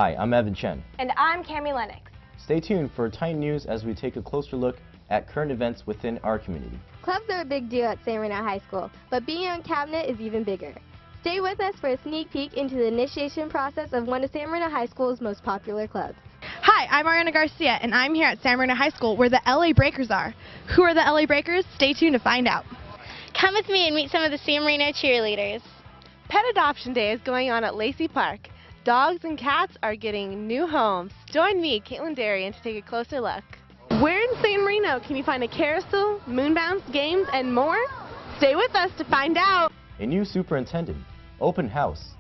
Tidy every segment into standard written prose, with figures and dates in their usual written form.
Hi, I'm Evan Chen. And I'm Lennox. Stay tuned for Titan News as we take a closer look at current events within our community. Clubs are a big deal at San Marino High School, but being on cabinet is even bigger. Stay with us for a sneak peek into the initiation process of one of San Marino High School's most popular clubs. Hi, I'm Ariana Garcia, and I'm here at San Marino High School where the LA Breakers are. Who are the LA Breakers? Stay tuned to find out. Come with me and meet some of the San Marino cheerleaders. Pet Adoption Day is going on at Lacey Park. Dogs and cats are getting new homes. Join me, Caitlin Darien, to take a closer look. Where in San Marino can you find a carousel, moonbounce, games, and more? Stay with us to find out. A new superintendent, open house,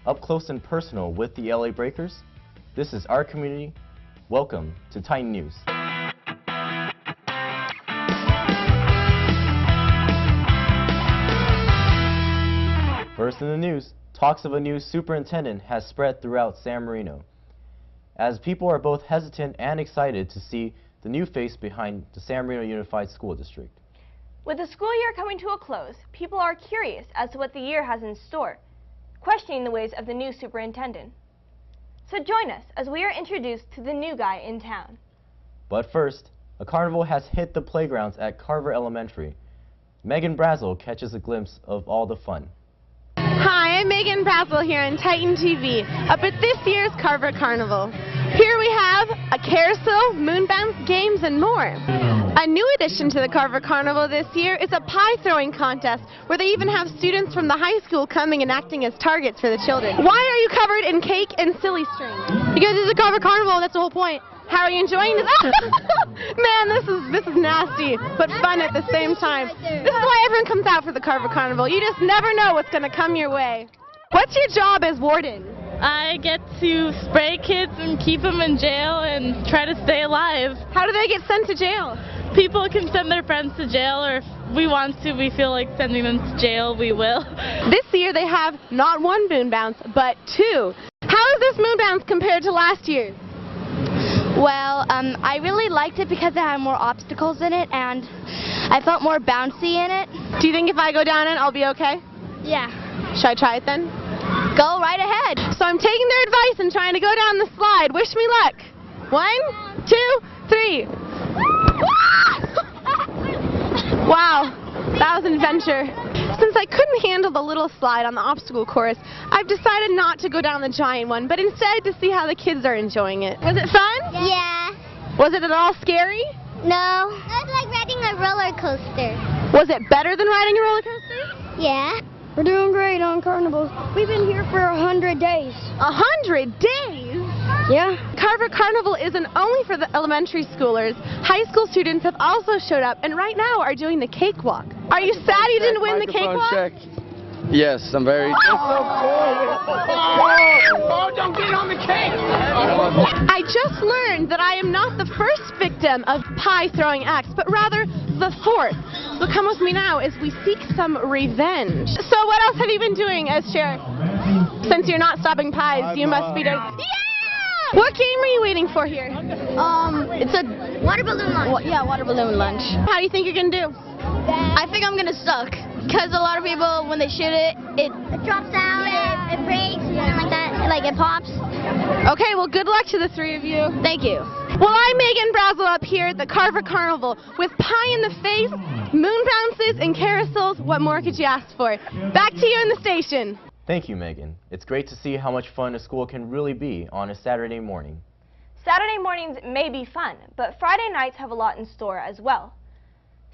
up close and personal with the LA Breakers. This is our community. Welcome to Titan News. First in the news, talks of a new superintendent has spread throughout San Marino, as people are both hesitant and excited to see the new face behind the San Marino Unified School District. With the school year coming to a close, people are curious as to what the year has in store, questioning the ways of the new superintendent. So join us as we are introduced to the new guy in town. But first, a carnival has hit the playgrounds at Carver Elementary. Megan Brazel catches a glimpse of all the fun. Hi, I'm Megan Brazel here on Titan TV, up at this year's Carver Carnival. Here we have a carousel, moonbounce, games, and more. A new addition to the Carver Carnival this year is a pie throwing contest where they even have students from the high school coming and acting as targets for the children. Why are you covered in cake and silly string? Because it's a Carver Carnival, that's the whole point. How are you enjoying this? Man, this is nasty, but fun at the same time. This is why everyone comes out for the Carver Carnival. You just never know what's going to come your way. What's your job as warden? I get to spray kids and keep them in jail and try to stay alive. How do they get sent to jail? People can send their friends to jail, or if we want to, we feel like sending them to jail, we will. This year they have not one moon bounce, but two. How is this moon bounce compared to last year's? Well, I really liked it because it had more obstacles in it and I felt more bouncy in it. Do you think if I go down it, I'll be okay? Yeah. Should I try it then? Go right ahead. So I'm taking their advice and trying to go down the slide. Wish me luck. 1, 2, 3. Wow, that was an adventure. Since I couldn't handle the little slide on the obstacle course, I've decided not to go down the giant one, but instead to see how the kids are enjoying it. Was it fun? Yeah. Was it at all scary? No. It was like riding a roller coaster. Was it better than riding a roller coaster? Yeah. We're doing great on Carnival. We've been here for 100 days. 100 days? Yeah. Carver Carnival isn't only for the elementary schoolers. High school students have also showed up and right now are doing the cakewalk. Are you sad you didn't win the cakewalk? Check. Yes, I'm very... Oh, don't get on the cake! I just learned that I am not the first victim of pie-throwing acts, but rather the fourth. So come with me now as we seek some revenge. So what else have you been doing as sheriff? Since you're not stopping pies, you must be doing... Yeah! What game are you waiting for here? It's a water balloon lunch. Yeah, water balloon lunch. How do you think you're going to do? I think I'm going to suck. Because a lot of people, when they shoot it, it drops down, it breaks, and something like that. Like it pops. Okay, well, good luck to the three of you. Thank you. Well, I'm Megan Brazel up here at the Carver Carnival with pie in the face, moon bounces, and carousels. What more could you ask for? Back to you in the station. Thank you, Megan. It's great to see how much fun a school can really be on a Saturday morning. Saturday mornings may be fun, but Friday nights have a lot in store as well.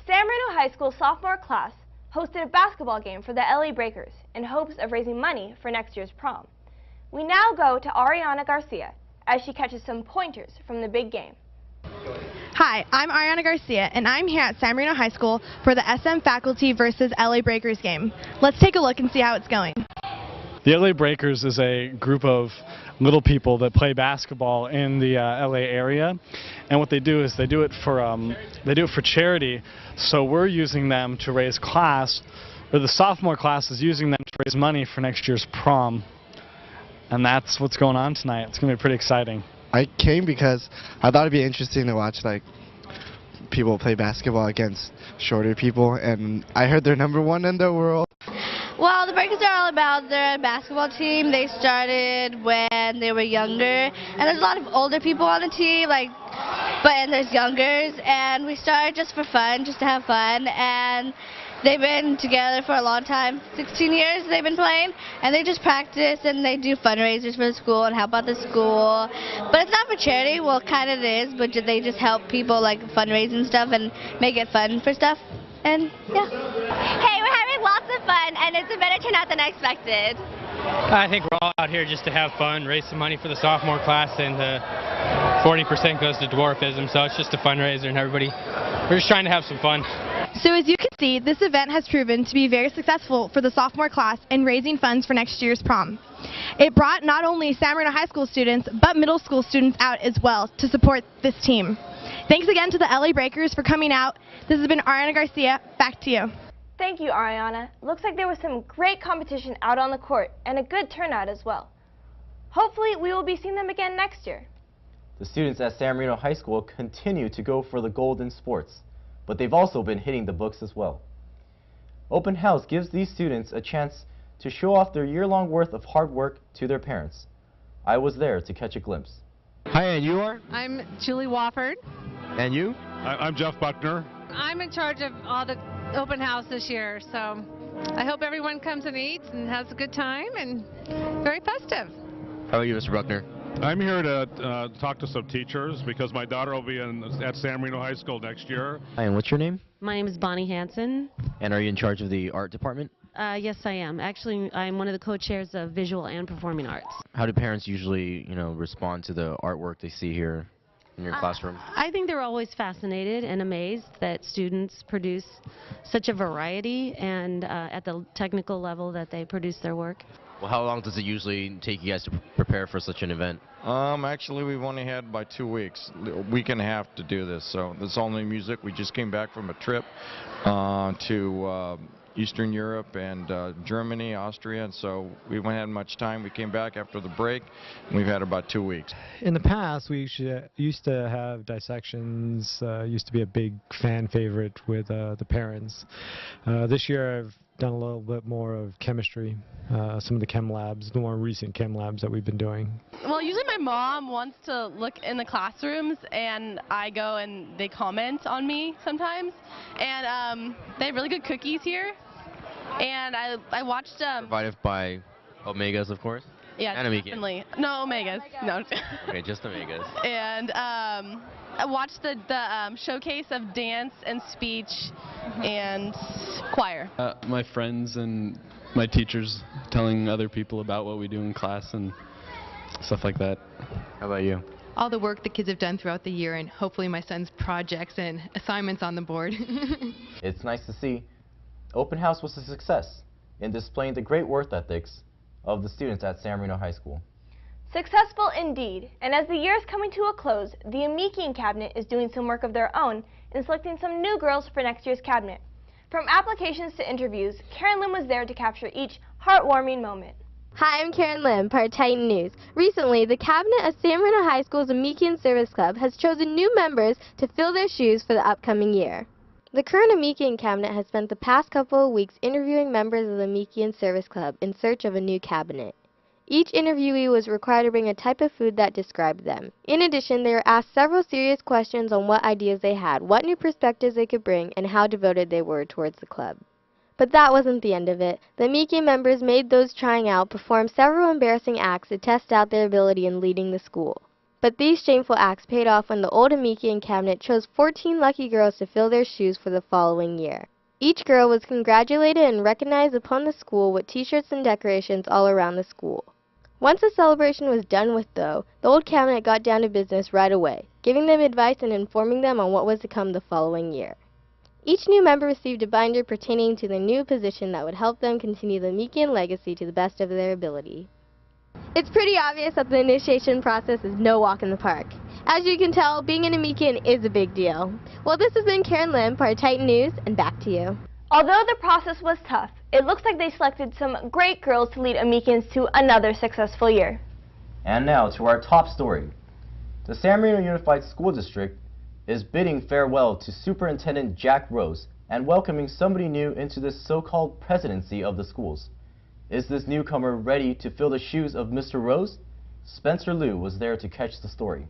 San Marino High School sophomore class hosted a basketball game for the LA Breakers in hopes of raising money for next year's prom. We now go to Ariana Garcia as she catches some pointers from the big game. Hi, I'm Ariana Garcia, and I'm here at San Marino High School for the SM Faculty versus LA Breakers game. Let's take a look and see how it's going. The LA Breakers is a group of little people that play basketball in the LA area, and what they do is they do it for charity. So we're using them to raise class, or the sophomore class is using them to raise money for next year's prom, and that's what's going on tonight. It's going to be pretty exciting. I came because I thought it'd be interesting to watch like people play basketball against shorter people, and I heard they're #1 in the world. Well, the Breakers are all about their basketball team. They started when and they were younger. And there's a lot of older people on the team, and there's youngers. And we started just for fun, just to have fun. And they've been together for a long time, 16 years they've been playing, and they just practice and they do fundraisers for the school and help out the school. But it's not for charity, well kind of it is, but they just help people fundraising stuff and make it fun for stuff. And yeah. Hey, we're having lots of fun and it's a better turnout than I expected. I think we're all out here just to have fun, raise some money for the sophomore class, and 40% goes to dwarfism, so it's just a fundraiser and we're just trying to have some fun. So as you can see, this event has proven to be very successful for the sophomore class in raising funds for next year's prom. It brought not only San Marino High School students, but middle school students out as well to support this team. Thanks again to the LA Breakers for coming out. This has been Ariana Garcia. Back to you. Thank you, Ariana. Looks like there was some great competition out on the court and a good turnout as well. Hopefully, we will be seeing them again next year. The students at San Marino High School continue to go for the gold in sports, but they've also been hitting the books as well. Open House gives these students a chance to show off their year-long worth of hard work to their parents. I was there to catch a glimpse. Hi, and you are? I'm Julie Wofford. And you? I'm Jeff Buckner. I'm in charge of all the open house this year, so I hope everyone comes and eats and has a good time and very festive. How about you, Mr. Buckner? I'm here to talk to some teachers because my daughter will be at San Marino High School next year. Hi, and what's your name? My name is Bonnie Hansen. And are you in charge of the art department? Yes, I am. Actually, I'm one of the co-chairs of Visual and Performing Arts. How do parents usually, respond to the artwork they see here in your classroom? I think they're always fascinated and amazed that students produce such a variety and at the technical level that they produce their work. Well, how long does it usually take you guys to prepare for such an event? Actually, we've only had about 2 weeks, a week and a half to do this. So this is all new music. We just came back from a trip to Eastern Europe and Germany, Austria, and so we haven't had much time. We came back after the break, and we've had about 2 weeks. In the past, we used to have dissections, used to be a big fan favorite with the parents. This year I've done a little bit more of chemistry, some of the chem labs, the more recent chem labs that we've been doing. Well, usually my mom wants to look in the classrooms, and I go and they comment on me sometimes. And they have really good cookies here. And I watched... Provided by Omegas, of course? Yeah, definitely. No, Omegas. No. Okay, just Omegas. And I watched the showcase of dance and speech and choir. My friends and my teachers telling other people about what we do in class and stuff like that. How about you? All the work the kids have done throughout the year and hopefully my son's projects and assignments on the board. It's nice to see. Open House was a success in displaying the great work ethics of the students at San Marino High School. Successful indeed, and as the year is coming to a close, the Amikian cabinet is doing some work of their own in selecting some new girls for next year's cabinet. From applications to interviews, Karen Lim was there to capture each heartwarming moment. Hi, I'm Karen Lim, part of Titan News. Recently, the cabinet of San Marino High School's Amikian Service Club has chosen new members to fill their shoes for the upcoming year. The current Amikian cabinet has spent the past couple of weeks interviewing members of the Amikian Service Club in search of a new cabinet. Each interviewee was required to bring a type of food that described them. In addition, they were asked several serious questions on what ideas they had, what new perspectives they could bring, and how devoted they were towards the club. But that wasn't the end of it. The Amikian members made those trying out perform several embarrassing acts to test out their ability in leading the school. But these shameful acts paid off when the old Amikian cabinet chose 14 lucky girls to fill their shoes for the following year. Each girl was congratulated and recognized upon the school with t-shirts and decorations all around the school. Once the celebration was done with, though, the old cabinet got down to business right away, giving them advice and informing them on what was to come the following year. Each new member received a binder pertaining to their new position that would help them continue the Amikian legacy to the best of their ability. It's pretty obvious that the initiation process is no walk in the park. As you can tell, being an Amikian is a big deal. Well, this has been Karen Lim, part of Titan News, and back to you. Although the process was tough, it looks like they selected some great girls to lead Amikians to another successful year. And now to our top story. The San Marino Unified School District is bidding farewell to Superintendent Jack Rose and welcoming somebody new into this so-called presidency of the schools. Is this newcomer ready to fill the shoes of Mr. Rose? Spencer Liu was there to catch the story.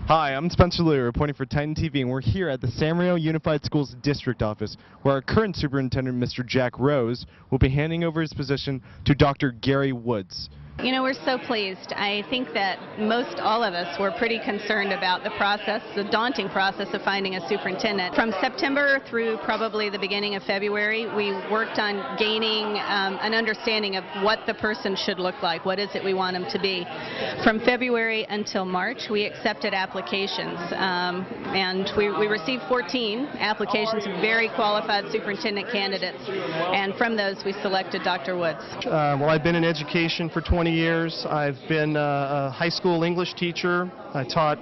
Hi, I'm Spencer Liu, reporting for Titan TV, and we're here at the San Marino Unified Schools District Office, where our current superintendent, Mr. Jack Rose, will be handing over his position to Dr. Gary Woods. You know, we're so pleased. I think that most all of us were pretty concerned about the process, the daunting process of finding a superintendent. From September through probably the beginning of February, we worked on gaining an understanding of what the person should look like, what is it we want them to be. From February until March, we accepted applications, and we received 14 applications of very qualified superintendent candidates, and from those we selected Dr. Woods. Well, I've been in education for 20 years. I've been a high school English teacher. I taught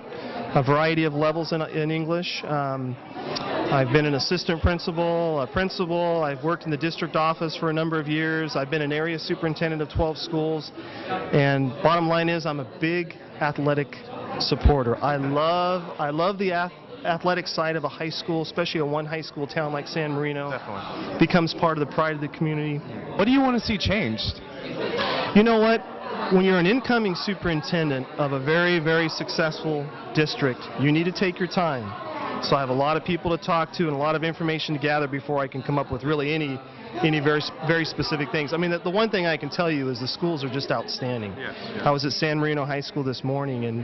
a variety of levels in English. I've been an assistant principal, a principal. I've worked in the district office for a number of years. I've been an area superintendent of 12 schools. And bottom line is, I'm a big athletic supporter. I love the athletic side of a high school, especially a one high school town like San Marino. Definitely. Becomes part of the pride of the community. What do you want to see changed? You know what? When you're an incoming superintendent of a very, very successful district, you need to take your time. So I have a lot of people to talk to and a lot of information to gather before I can come up with really any very specific things. I mean, the one thing I can tell you is the schools are just outstanding. Yes, yeah. I was at San Marino High School this morning, and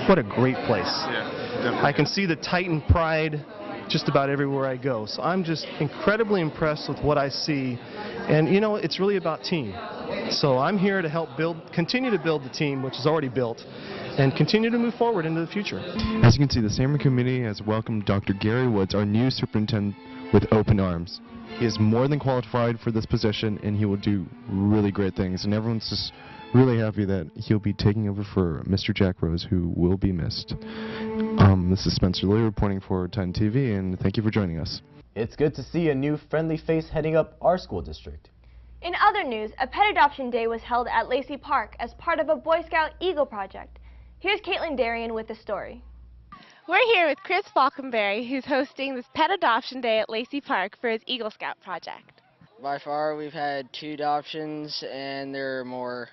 what a great place. Yeah, I can see the Titan pride just about everywhere I go. So I'm just incredibly impressed with what I see. And, you know, it's really about team. So I'm here to help continue to build the team, which is already built, and continue to move forward into the future. As you can see, the San Marino community has welcomed Dr. Gary Woods, our new superintendent, with open arms. He is more than qualified for this position, and he will do really great things. And everyone's just really happy that he'll be taking over for Mr. Jack Rose, who will be missed. This is Spencer Lee reporting for Titan TV, and thank you for joining us. It's good to see a new friendly face heading up our school district. In other news, a pet adoption day was held at Lacey Park as part of a Boy Scout Eagle project. Here's Caitlin Darien with the story. We're here with Chris Falconberry, who's hosting this pet adoption day at Lacey Park for his Eagle Scout project. By far, we've had 2 adoptions, and there are more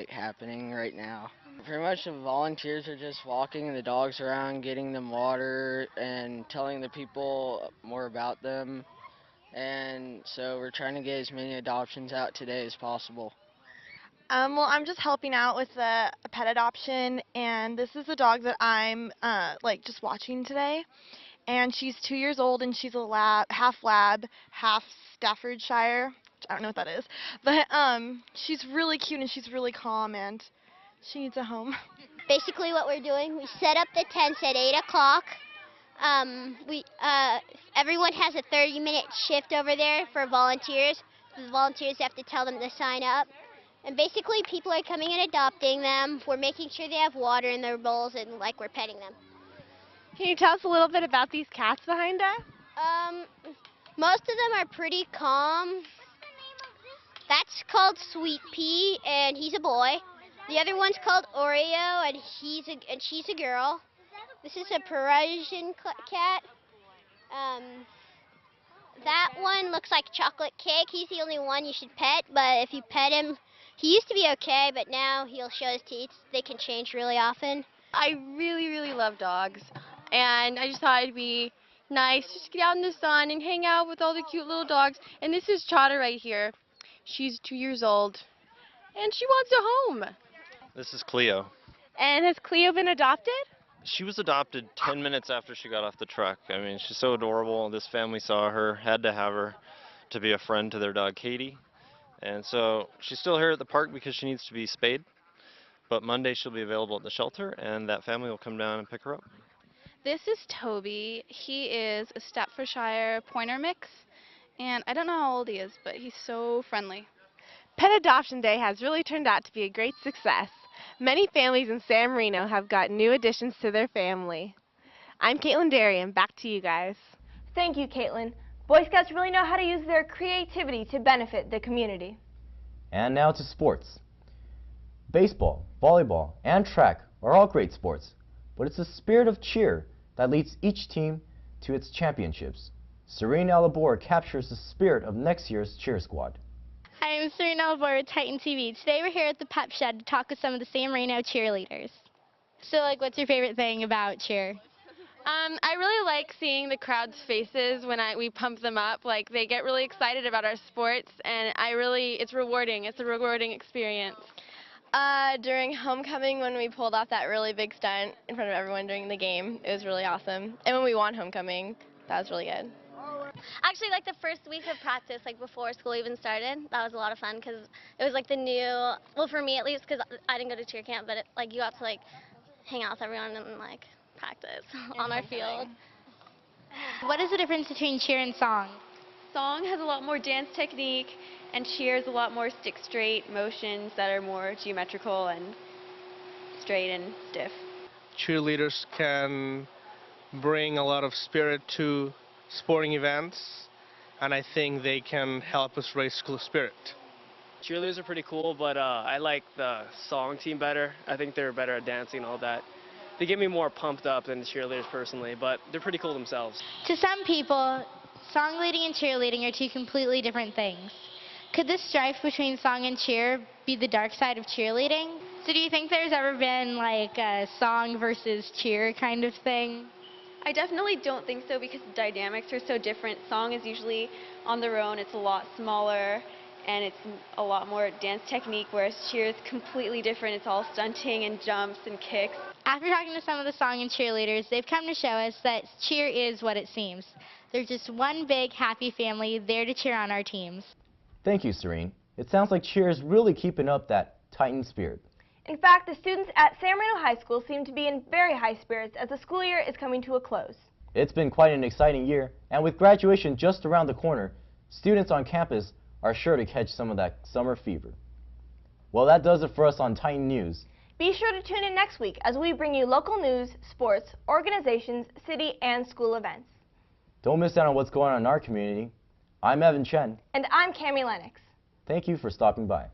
happening right now. Pretty much the volunteers are just walking the dogs around, getting them water, and telling the people more about them. And so we're trying to get as many adoptions out today as possible. Well, I'm just helping out with a pet adoption, and this is a dog that I'm just watching today. And she's 2 years old, and she's a half lab, half Staffordshire. I don't know what that is, but she's really cute and she's really calm, and she needs a home. Basically, what we're doing, we set up the tents at 8 o'clock. Everyone has a 30-minute shift over there for volunteers. The volunteers have to tell them to sign up. And basically, people are coming and adopting them. We're making sure they have water in their bowls and we're petting them. Can you tell us a little bit about these cats behind us? Most of them are pretty calm. That's called Sweet Pea, and he's a boy. The other one's called Oreo, and she's a girl. This is a Parisian cat. That one looks like chocolate cake. He's the only one you should pet, but if you pet him, he used to be okay, but now he'll show his teeth. They can change really often. I really, really love dogs, and I just thought it'd be nice just to get out in the sun and hang out with all the cute little dogs. And this is Trotter right here. She's 2 years old, and she wants a home. This is Cleo. And has Cleo been adopted? She was adopted 10 minutes after she got off the truck. I mean, she's so adorable. This family saw her, had to have her to be a friend to their dog, Katie. And so she's still here at the park because she needs to be spayed. But Monday she'll be available at the shelter, and that family will come down and pick her up. This is Toby. He is a Staffordshire Pointer mix, and I don't know how old he is, but he's so friendly. Pet Adoption Day has really turned out to be a great success. Many families in San Marino have got new additions to their family. I'm Caitlin Darien. Back to you guys. Thank you, Caitlin. Boy Scouts really know how to use their creativity to benefit the community. And now to sports. Baseball, volleyball, and track are all great sports, but it's the spirit of cheer that leads each team to its championships. Serene Alabor captures the spirit of next year's cheer squad. Hi, I'm Serena Albor with Titan TV. Today we're here at the Pep Shed to talk with some of the San Marino cheerleaders. So, what's your favorite thing about cheer? I really like seeing the crowd's faces when we pump them up. Like, they get really excited about our sports, and it's rewarding. It's a rewarding experience. During homecoming, when we pulled off that really big stunt in front of everyone during the game, it was really awesome. And when we won homecoming, that was really good. Actually, the first week of practice, before school even started, that was a lot of fun because it was the new, well, for me at least, because I didn't go to cheer camp, but you got to hang out with everyone and practice on our field. What is the difference between cheer and song? Song has a lot more dance technique, and cheer is a lot more stick straight motions that are more geometrical and straight and stiff. Cheerleaders can bring a lot of spirit to sporting events, and I think they can help us raise school spirit. Cheerleaders are pretty cool, but I like the song team better. I think they're better at dancing and all that. They get me more pumped up than the cheerleaders personally, but they're pretty cool themselves. To some people, song leading and cheerleading are two completely different things. Could this strife between song and cheer be the dark side of cheerleading? So do you think there's ever been a song versus cheer kind of thing? I definitely don't think so because the dynamics are so different. Song is usually on their own. It's a lot smaller and it's a lot more dance technique, whereas cheer is completely different. It's all stunting and jumps and kicks. After talking to some of the song and cheerleaders, they've come to show us that cheer is what it seems. They're just one big happy family there to cheer on our teams. Thank you, Serene. It sounds like cheer is really keeping up that Titan spirit. In fact, the students at San Marino High School seem to be in very high spirits as the school year is coming to a close. It's been quite an exciting year, and with graduation just around the corner, students on campus are sure to catch some of that summer fever. Well, that does it for us on Titan News. Be sure to tune in next week as we bring you local news, sports, organizations, city, and school events. Don't miss out on what's going on in our community. I'm Chen. And I'm Lennox. Thank you for stopping by.